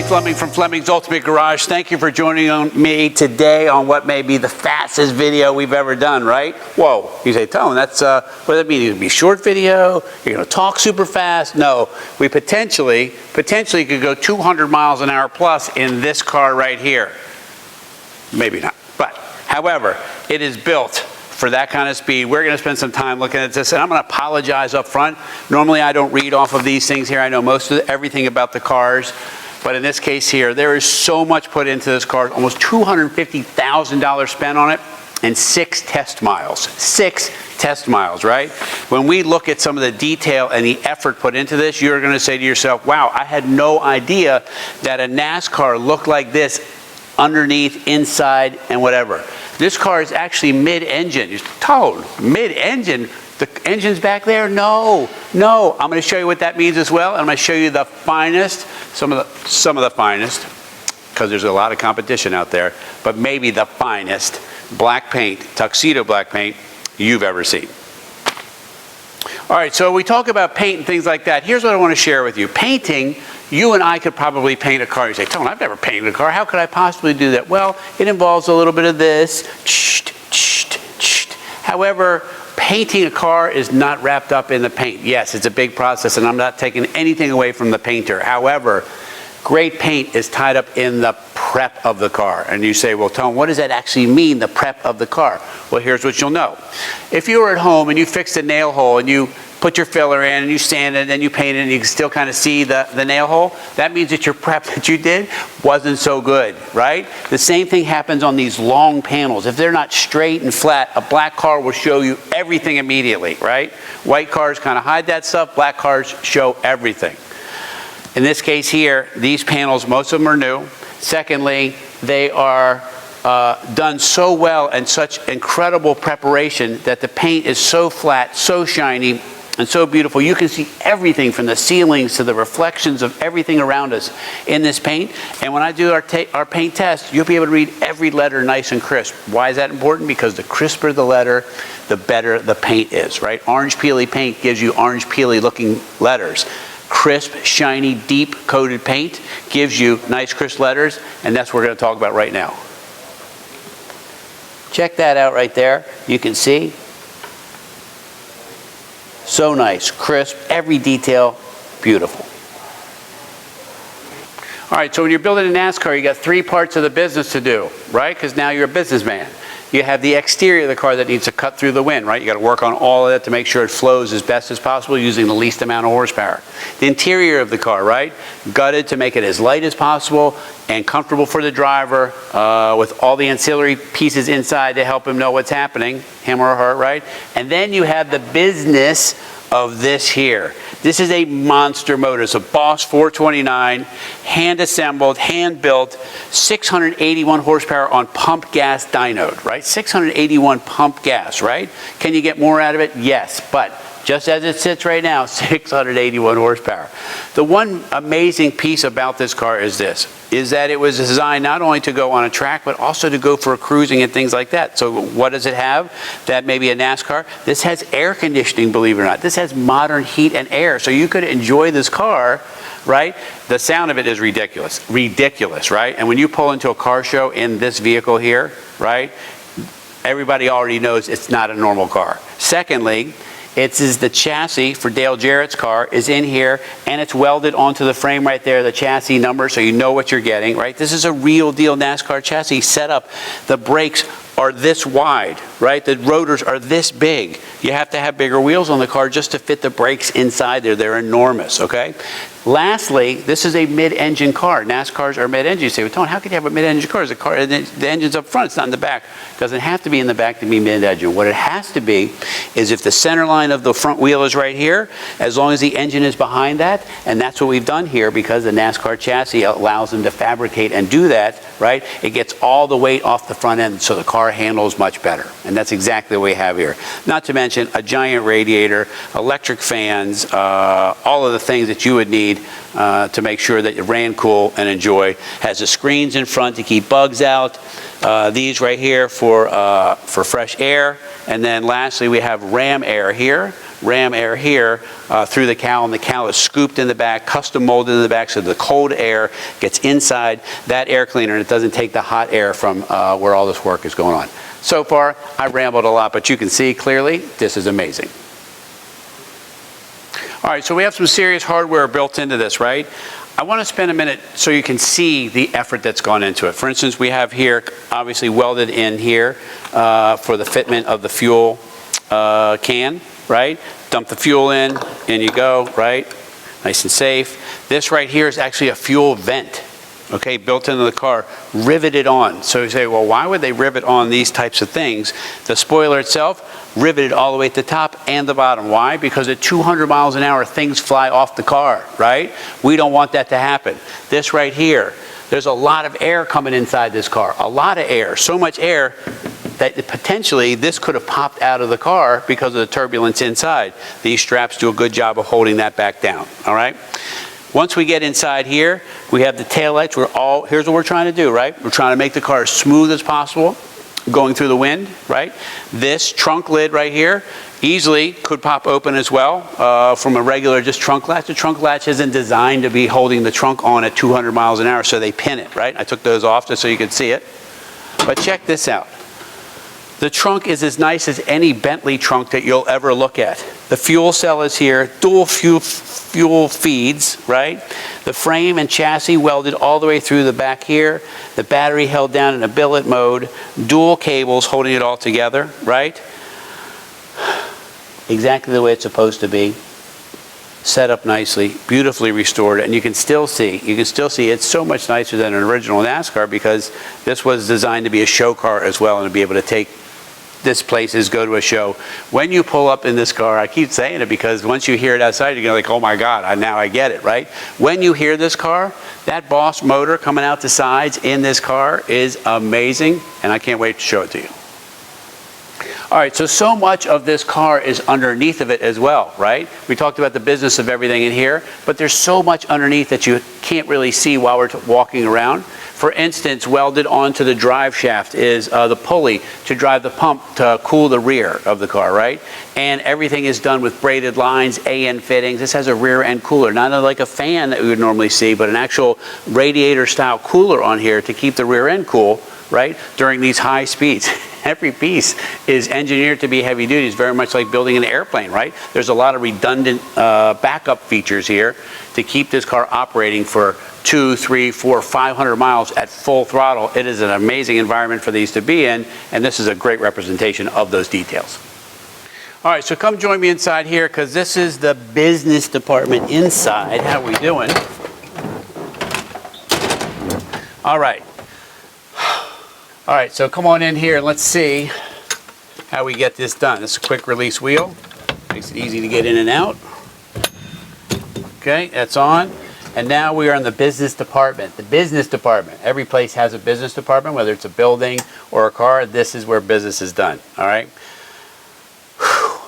Fleming from Fleming's Ultimate Garage. Thank you for joining me today on what may be the fastest video we've ever done, right? Whoa, you say, Tone, that's, what does that mean? It's gonna be a short video? You're gonna talk super fast? No, we potentially could go 200 miles an hour plus in this car right here. Maybe not, but however, it is built for that kind of speed. We're gonna spend some time looking at this, and I'm gonna apologize up front. Normally I don't read off of these things here. I know most of everything about the cars, but in this case here, there is so much put into this car, almost $250,000 spent on it, and 6 test miles. 6 test miles, right? When we look at some of the detail and the effort put into this, you're gonna say to yourself, wow, I had no idea that a NASCAR looked like this underneath, inside, and whatever. This car is actually mid-engine. Tone, mid-engine? The engine's back there? No. I'm going to show you what that means as well, and I'm going to show you the finest, some of the finest, because there's a lot of competition out there, but maybe the finest black paint, tuxedo black paint you've ever seen. All right, so we talk about paint and things like that. Here's what I want to share with you. Painting, you and I could probably paint a car. You say, Tone, I've never painted a car. How could I possibly do that? Well, it involves a little bit of this. However, painting a car is not wrapped up in the paint. Yes, it's a big process, and I'm not taking anything away from the painter. However, great paint is tied up in the prep of the car. And you say, well, Tone, what does that actually mean, the prep of the car? Well, here's what you'll know. If you were at home and you fixed a nail hole and you put your filler in and you sand it and then you paint it and you can still kind of see the nail hole, that means that your prep that you did wasn't so good, right? The same thing happens on these long panels. If they're not straight and flat, a black car will show you everything immediately, right? White cars kind of hide that stuff, black cars show everything. In this case here, these panels, most of them are new. Secondly, they are done so well and such incredible preparation that the paint is so flat, so shiny, and so beautiful. You can see everything from the ceilings to the reflections of everything around us in this paint. And when I do our paint test, you'll be able to read every letter nice and crisp. Why is that important? Because the crisper the letter, the better the paint is, right? Orange peely paint gives you orange peely looking letters. Crisp, shiny, deep coated paint gives you nice crisp letters, and that's what we're going to talk about right now. Check that out right there. You can see. So nice, crisp, every detail, beautiful. All right, so when you're building a NASCAR, you got 3 parts of the business to do, right? Because now you're a businessman. You have the exterior of the car that needs to cut through the wind, right? You got to work on all of that to make sure it flows as best as possible using the least amount of horsepower. The interior of the car, right? Gutted to make it as light as possible and comfortable for the driver with all the ancillary pieces inside to help him know what's happening, him or her, right? And then you have the business of this here. This is a monster motor. It's a Boss 429, hand assembled, hand built, 681 horsepower on pump gas dynode, right? 681 pump gas, right? Can you get more out of it? Yes, but just as it sits right now, 681 horsepower. The one amazing piece about this car is this, is that it was designed not only to go on a track, but also to go for cruising and things like that. So what does it have that maybe a NASCAR? This has air conditioning, believe it or not. This has modern heat and air. So you could enjoy this car, right? The sound of it is ridiculous, right? And when you pull into a car show in this vehicle here, right? Everybody already knows it's not a normal car. Secondly, the chassis for Dale Jarrett's car is in here, and it's welded onto the frame right there, the chassis number, so you know what you're getting, right? This is a real deal NASCAR chassis setup. The brakes are this wide, right? The rotors are this big. You have to have bigger wheels on the car just to fit the brakes inside there. They're enormous, okay? Lastly, this is a mid-engine car. NASCARs are mid-engine. You say, well, Tone, how can you have a mid-engine car? The engine's up front, it's not in the back. It doesn't have to be in the back to be mid-engine. What it has to be is if the center line of the front wheel is right here, as long as the engine is behind that, and that's what we've done here because the NASCAR chassis allows them to fabricate and do that, right? It gets all the weight off the front end so the car handles much better. And that's exactly what we have here. Not to mention a giant radiator, electric fans, all of the things that you would need to make sure that you ran cool and enjoy. Has the screens in front to keep bugs out. These right here for fresh air. And then lastly, we have ram air here, ram air here through the cowl, and the cowl is scooped in the back, custom molded in the back, so the cold air gets inside that air cleaner and it doesn't take the hot air from where all this work is going on. So far, I rambled a lot, but you can see clearly this is amazing. All right, so we have some serious hardware built into this, right? I want to spend a minute so you can see the effort that's gone into it. For instance, we have here, obviously welded in here for the fitment of the fuel can, right? Dump the fuel in you go, right? Nice and safe. This right here is actually a fuel vent, okay, built into the car, riveted on. So you say, well, why would they rivet on these types of things? The spoiler itself, riveted all the way at the top and the bottom. Why? Because at 200 miles an hour, things fly off the car, right? We don't want that to happen. This right here, there's a lot of air coming inside this car, a lot of air, so much air that potentially this could have popped out of the car because of the turbulence inside. These straps do a good job of holding that back down, all right? Once we get inside here, we have the taillights. Here's what we're trying to do, right? We're trying to make the car as smooth as possible, going through the wind, right? This trunk lid right here easily could pop open as well from a regular just trunk latch. The trunk latch isn't designed to be holding the trunk on at 200 miles an hour, so they pin it, right? I took those off just so you could see it. But check this out. The trunk is as nice as any Bentley trunk that you'll ever look at. The fuel cell is here, dual fuel feeds, right? The frame and chassis welded all the way through the back here. The battery held down in a billet mode. Dual cables holding it all together, right? Exactly the way it's supposed to be. Set up nicely, beautifully restored, and you can still see it's so much nicer than an original NASCAR because this was designed to be a show car as well and to be able to take this places, go to a show. When you pull up in this car, I keep saying it because once you hear it outside, you're like, oh my God, now I get it, right? When you hear this car, that Boss motor coming out the sides in this car is amazing, and I can't wait to show it to you. All right, so much of this car is underneath of it as well, right? We talked about the business of everything in here, but there's so much underneath that you can't really see while we're walking around. For instance, welded onto the drive shaft is the pulley to drive the pump to cool the rear of the car, right? And everything is done with braided lines, AN fittings. This has a rear end cooler, not like a fan that we would normally see, but an actual radiator style cooler on here to keep the rear end cool, right, during these high speeds. Every piece is engineered to be heavy duty. It's very much like building an airplane, right? There's a lot of redundant backup features here to keep this car operating for 200, 300, 400, 500 miles at full throttle. It is an amazing environment for these to be in, and this is a great representation of those details. All right, so come join me inside here because this is the business department inside. How we doing? All right. All right, so come on in here and let's see how we get this done. This is a quick release wheel. Makes it easy to get in and out. Okay, that's on. And now we are in the business department. The business department. Every place has a business department, whether it's a building or a car. This is where business is done, all right? Whew.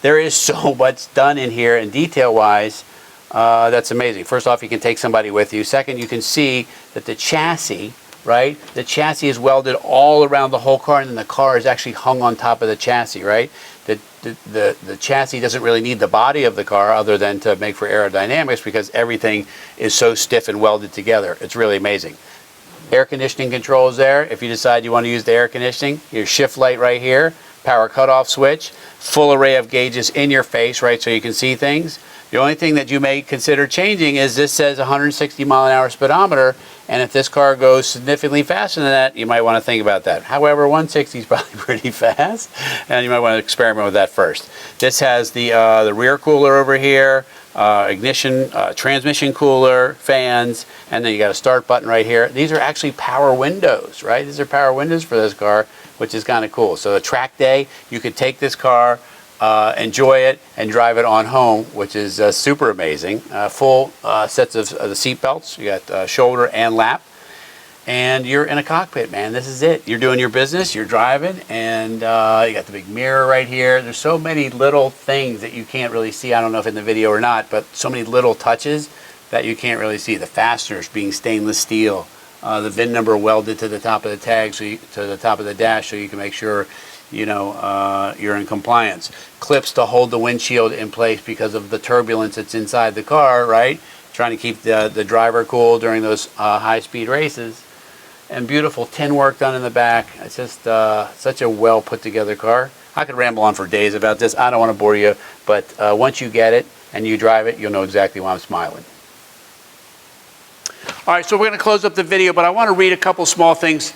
There is so much done in here, and detail-wise, that's amazing. First off, you can take somebody with you. Second, you can see that the chassis, right? The chassis is welded all around the whole car, and then the car is actually hung on top of the chassis, right? The chassis doesn't really need the body of the car other than to make for aerodynamics because everything is so stiff and welded together. It's really amazing. Air conditioning control is there. If you decide you want to use the air conditioning, your shift light right here, power cutoff switch, full array of gauges in your face, right, so you can see things. The only thing that you may consider changing is this says 160 mile an hour speedometer, and if this car goes significantly faster than that, you might want to think about that. However, 160 is probably pretty fast, and you might want to experiment with that first. This has the rear cooler over here, ignition, transmission cooler, fans, and then you got a start button right here. These are actually power windows, right? These are power windows for this car, which is kind of cool. So a track day, you could take this car, enjoy it, and drive it on home, which is super amazing. Full sets of the seat belts. You got shoulder and lap. And you're in a cockpit, man. This is it. You're doing your business, you're driving, and you got the big mirror right here. There's so many little things that you can't really see. I don't know if in the video or not, but so many little touches that you can't really see. The fasteners being stainless steel. The VIN number welded to the top of the tag, to the top of the dash, so you can make sure you're in compliance. Clips to hold the windshield in place because of the turbulence that's inside the car, right? Trying to keep the driver cool during those high-speed races. And beautiful tin work done in the back. It's just such a well put together car. I could ramble on for days about this. I don't want to bore you, but once you get it and you drive it, you'll know exactly why I'm smiling. All right, so we're going to close up the video, but I want to read a couple small things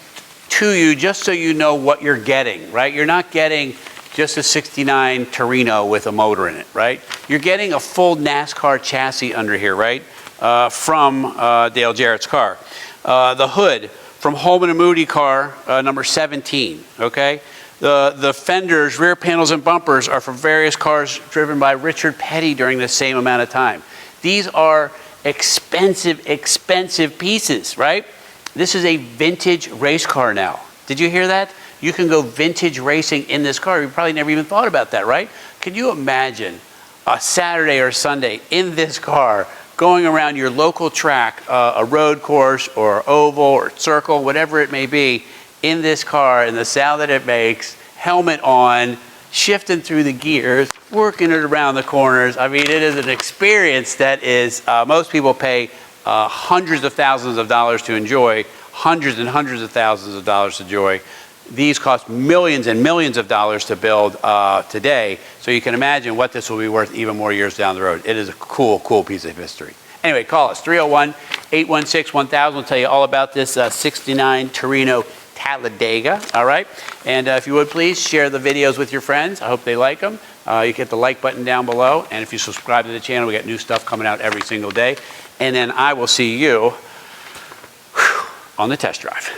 to you just so you know what you're getting, right? You're not getting just a 69 Torino with a motor in it, right? You're getting a full NASCAR chassis under here, right? From Dale Jarrett's car. The hood from Holman Moody car, number 17, okay? The fenders, rear panels, and bumpers are from various cars driven by Richard Petty during the same amount of time. These are expensive pieces, right? This is a vintage race car now. Did you hear that? You can go vintage racing in this car. You probably never even thought about that, right? Can you imagine a Saturday or Sunday in this car going around your local track, a road course or oval or circle, whatever it may be, in this car and the sound that it makes, helmet on, shifting through the gears, working it around the corners. I mean, it is an experience that is, most people pay hundreds of thousands of dollars to enjoy, hundreds and hundreds of thousands of dollars to enjoy. These cost millions and millions of dollars to build today, so you can imagine what this will be worth even more years down the road. It is a cool piece of history. Anyway, call us, 301-816-1000. We'll tell you all about this 69 Torino Talladega, all right? And if you would please share the videos with your friends. I hope they like them. You can hit the like button down below, and if you subscribe to the channel, we got new stuff coming out every single day. And then I will see you on the test drive.